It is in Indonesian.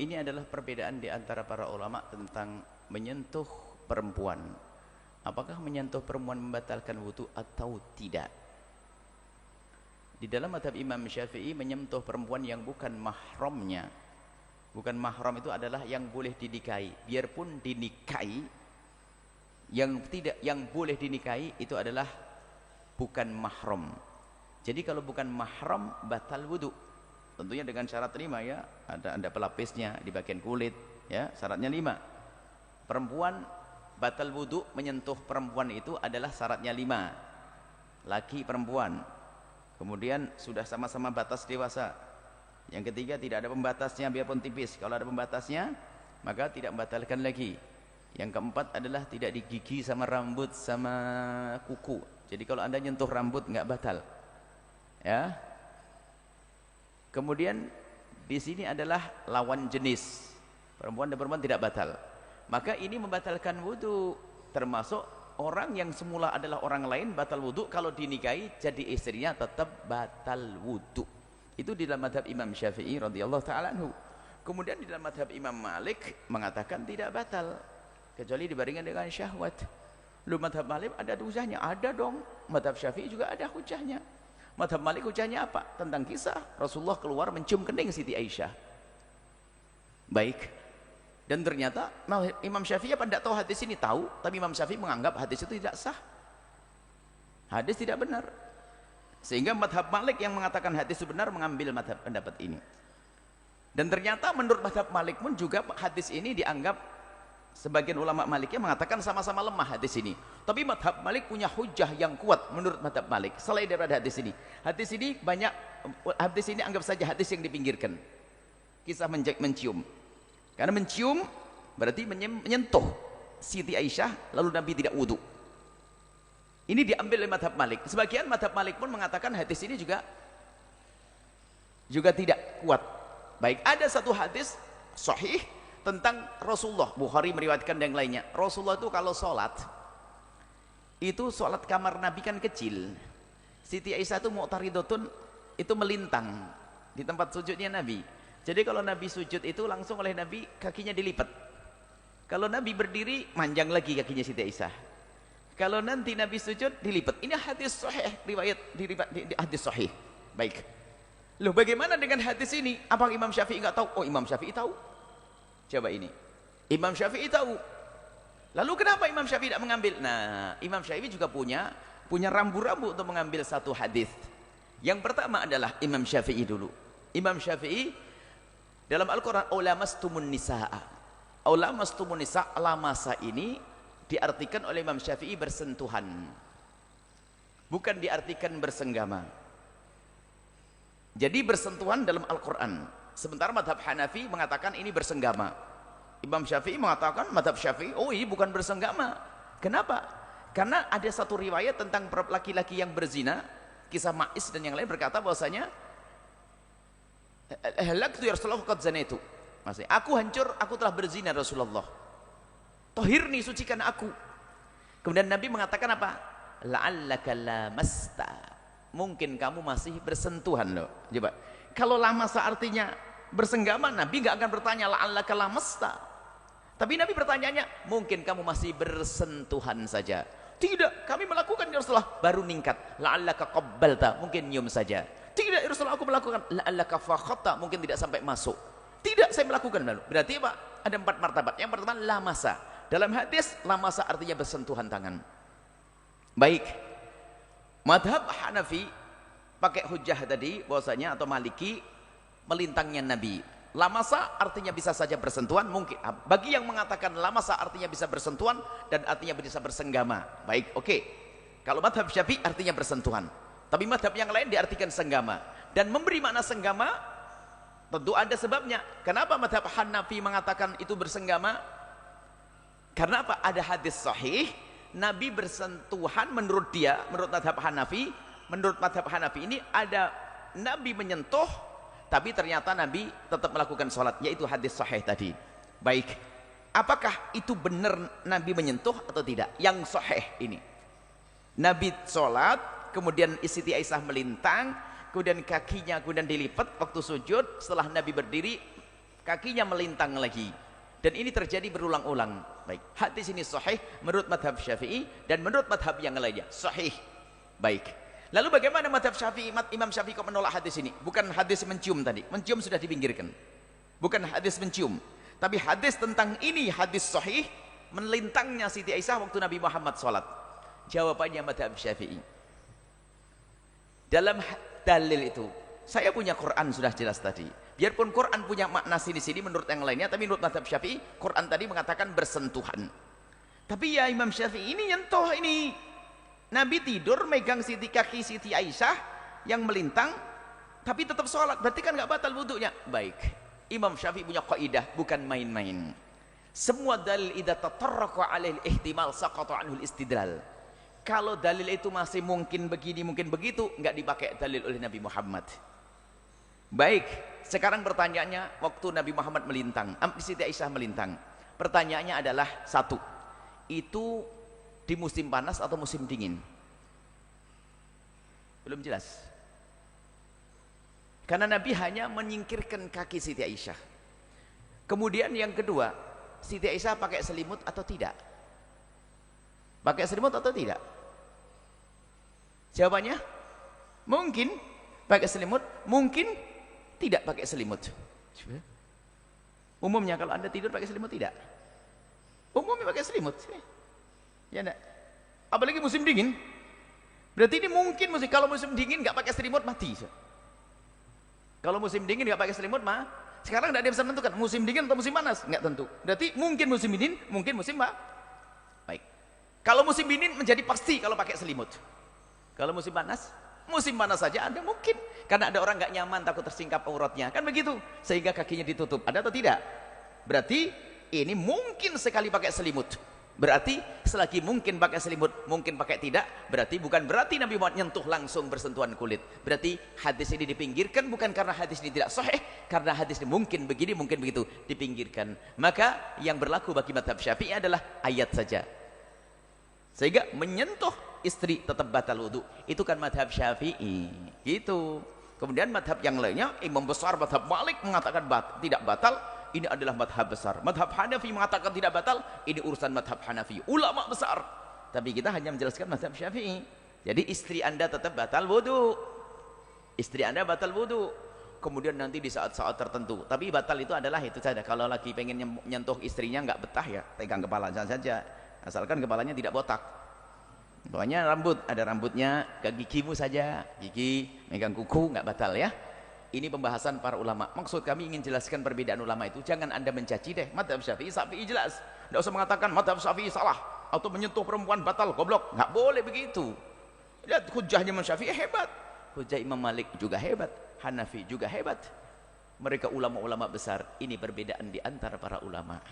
ini adalah perbedaan di antara para ulama tentang menyentuh perempuan. Apakah menyentuh perempuan membatalkan wudu atau tidak? Di dalam mazhab Imam Syafi'i, menyentuh perempuan yang bukan mahramnya. Bukan mahram itu adalah yang boleh dinikahi. Biarpun dinikahi, yang boleh dinikahi itu adalah bukan mahram. Jadi kalau bukan mahram batal wudu. Tentunya dengan syarat 5 ya. Ada pelapisnya di bagian kulit ya, syaratnya 5. Perempuan batal wudu, menyentuh perempuan itu adalah syaratnya 5. Laki perempuan. Kemudian sudah sama-sama batas dewasa. Yang ketiga tidak ada pembatasnya biarpun tipis. Kalau ada pembatasnya maka tidak membatalkan lagi. Yang keempat adalah tidak digigi sama rambut sama kuku. Jadi kalau Anda nyentuh rambut nggak batal. Ya. Kemudian di sini adalah lawan jenis. Perempuan dan perempuan tidak batal. Maka ini membatalkan wudu, termasuk orang yang semula adalah orang lain batal wudu, kalau dinikahi jadi istrinya tetap batal wudu. Itu di dalam mazhab Imam Syafi'i radhiyallahu taala anhu. Kemudian di dalam mazhab Imam Malik mengatakan tidak batal kecuali dibandingkan dengan syahwat. Lu mazhab Malik ada hujahnya? Ada dong. Mazhab Syafi'i juga ada hujahnya. Mazhab Malik hujahnya apa? Tentang kisah Rasulullah keluar mencium kening Siti Aisyah. Baik. Dan ternyata Imam Syafi'i apa tidak tahu hadis ini? Tahu, tapi Imam Syafi'i menganggap hadis itu tidak sah. Hadis tidak benar. Sehingga mazhab Malik yang mengatakan hadis itu benar mengambil mazhab pendapat ini. Dan ternyata menurut mazhab Malik pun juga hadis ini dianggap, sebagian ulama Maliknya mengatakan sama-sama lemah hadis ini. Tapi mazhab Malik punya hujah yang kuat menurut mazhab Malik selain daripada hadis ini. Hadis ini banyak, hadis ini anggap saja hadis yang dipinggirkan. Kisah mencium. Karena mencium berarti menyentuh Siti Aisyah lalu Nabi tidak wudu. Ini diambil oleh mazhab Malik. Sebagian mazhab Malik pun mengatakan hadis ini juga tidak kuat. Baik, ada satu hadis sahih tentang Rasulullah, Bukhari meriwayatkan dan yang lainnya. Rasulullah itu kalau sholat, itu sholat kamar Nabi kan kecil. Siti Aisyah itu mu'taridatun, itu melintang di tempat sujudnya Nabi. Jadi kalau Nabi sujud itu langsung oleh Nabi kakinya dilipat. Kalau Nabi berdiri manjang lagi kakinya Siti Aisyah. Kalau nanti Nabi sujud dilipat. Ini hadis sahih, riwayat di hadis sahih. Baik. Loh bagaimana dengan hadis ini? Apa Imam Syafi'i enggak tahu? Oh Imam Syafi'i tahu. Coba ini. Imam Syafi'i tahu. Lalu kenapa Imam Syafi'i tidak mengambil? Nah, Imam Syafi'i juga punya rambu-rambu untuk mengambil satu hadis. Yang pertama adalah Imam Syafi'i dulu. Imam Syafi'i dalam Al-Quran, Aulamastumun nisa'a. Aulamastumun nisa', lamasa ini diartikan oleh Imam Syafi'i bersentuhan. Bukan diartikan bersenggama. Jadi bersentuhan dalam Al-Quran. Sementara madhab Hanafi mengatakan ini bersenggama. Imam Syafi'i mengatakan, madhab Syafi'i, oh ini bukan bersenggama. Kenapa? Karena ada satu riwayat tentang laki-laki yang berzina, kisah Ma'is dan yang lain berkata bahwasanya halaktu ya Rasulullah qad zanaitu. Maksudnya, aku hancur, aku telah berzina Rasulullah. Tohirni, sucikan aku. Kemudian Nabi mengatakan apa? La'allaka lamasta. Mungkin kamu masih bersentuhan loh. Coba. Kalau lamasa artinya bersenggama, Nabi nggak akan bertanya la'allaka lamasta. Tapi Nabi bertanyanya, mungkin kamu masih bersentuhan saja. Tidak, kami melakukan ya Rasulullah, baru ningkat. La'allaka qabbalta, mungkin nyium saja. Tidak ya Rasulullah, aku melakukan. La'allaka fakhatta, mungkin tidak sampai masuk. Tidak, saya melakukan lalu. Berarti apa? Ada 4 martabat. Yang pertama lamasa. Dalam hadis lamasa artinya bersentuhan tangan. Baik. Madhab Hanafi pakai hujah tadi bahwasanya atau Maliki melintangnya Nabi. Lamasa artinya bisa saja bersentuhan, mungkin. Bagi yang mengatakan lamasa artinya bisa bersentuhan dan artinya bisa bersenggama. Baik, oke. Kalau madhab Syafi'i artinya bersentuhan. Tapi madhab yang lain diartikan senggama. Dan memberi makna senggama tentu ada sebabnya. Kenapa madhab Hanafi mengatakan itu bersenggama? Karena apa? Ada hadis sahih, Nabi bersentuhan menurut dia, menurut madhab Hanafi. Menurut madhab Hanafi ini ada Nabi menyentuh, tapi ternyata Nabi tetap melakukan sholat, yaitu hadis sahih tadi. Baik, apakah itu benar Nabi menyentuh atau tidak? Yang sahih ini, Nabi sholat, kemudian Siti Aisyah melintang, kemudian kakinya kemudian dilipat waktu sujud. Setelah Nabi berdiri, kakinya melintang lagi. Dan ini terjadi berulang-ulang. Baik, hadis ini sahih menurut madhab Syafi'i dan menurut madhab yang lainnya sahih. Baik, lalu bagaimana madhab Syafi'i? Imam Syafi'i kok menolak hadis ini? Bukan hadis mencium tadi, mencium sudah dipinggirkan, bukan hadis mencium, tapi hadis tentang ini, hadis sahih melintangnya Siti Aisyah waktu Nabi Muhammad sholat. Jawabannya madhab Syafi'i dalam dalil itu, saya punya Quran sudah jelas tadi. Biarpun Quran punya makna sini-sini menurut yang lainnya, tapi menurut madhab Syafi'i, Quran tadi mengatakan bersentuhan. Tapi ya Imam Syafi'i ini nyentuh ini. Nabi tidur megang kaki Siti Aisyah yang melintang, tapi tetap sholat. Berarti kan nggak batal wudunya. Baik, Imam Syafi'i punya kaidah, bukan main-main. Semua dalil idza tatarraqa alaihi ihtimal saqata anhu istidlal. Kalau dalil itu masih mungkin begini, mungkin begitu, nggak dipakai dalil oleh Nabi Muhammad. Baik, sekarang pertanyaannya, waktu Nabi Muhammad melintang, Siti Aisyah melintang, pertanyaannya adalah satu, itu di musim panas atau musim dingin? Belum jelas. Karena Nabi hanya menyingkirkan kaki Siti Aisyah. Kemudian yang kedua, Siti Aisyah pakai selimut atau tidak? Pakai selimut atau tidak? Jawabannya mungkin pakai selimut, mungkin tidak pakai selimut. Umumnya kalau Anda tidur pakai selimut tidak? Umumnya pakai selimut. Ya enggak? Apalagi musim dingin. Berarti ini mungkin kalau musim dingin nggak pakai selimut mati. Kalau musim dingin nggak pakai selimut mah, sekarang tidak ada yang bisa menentukan musim dingin atau musim panas, nggak tentu. Berarti mungkin musim dingin, mungkin musim apa? Baik. Kalau musim dingin menjadi pasti kalau pakai selimut. Kalau musim panas saja ada mungkin, karena ada orang nggak nyaman takut tersingkap auratnya, kan begitu, sehingga kakinya ditutup. Ada atau tidak? Berarti ini mungkin sekali pakai selimut. Berarti selagi mungkin pakai selimut, mungkin pakai tidak, berarti bukan berarti Nabi Muhammad nyentuh langsung bersentuhan kulit. Berarti hadis ini dipinggirkan bukan karena hadis ini tidak sahih, karena hadis ini mungkin begini, mungkin begitu, dipinggirkan. Maka yang berlaku bagi madhab Syafi'i adalah ayat saja. Sehingga menyentuh istri tetap batal wudu. Itu kan madhab Syafi'i. Gitu. Kemudian madhab yang lainnya, imam besar madhab Malik mengatakan tidak batal. Ini adalah madhab besar. Madhab Hanafi mengatakan tidak batal. Ini urusan madhab Hanafi, ulama besar. Tapi kita hanya menjelaskan madhab Syafi'i. Jadi istri Anda tetap batal wudu. Istri Anda batal wudu. Kemudian nanti di saat-saat tertentu. Tapi batal itu adalah itu saja. Kalau lagi pengen nyentuh istrinya nggak betah ya, pegang kepalanya saja. Asalkan kepalanya tidak botak. Pokoknya rambut, ada rambutnya, ke gigimu saja, gigi, megang kuku, nggak batal ya. Ini pembahasan para ulama. Maksud kami ingin jelaskan perbedaan ulama itu. Jangan Anda mencaci deh. Madhab Syafi'i jelas. Tidak usah mengatakan madhab Syafi'i salah atau menyentuh perempuan batal, goblok. Nggak boleh begitu. Lihat hujahnya Imam Syafi'i hebat. Hujah Imam Malik juga hebat. Hanafi juga hebat. Mereka ulama-ulama besar. Ini perbedaan di antara para ulama.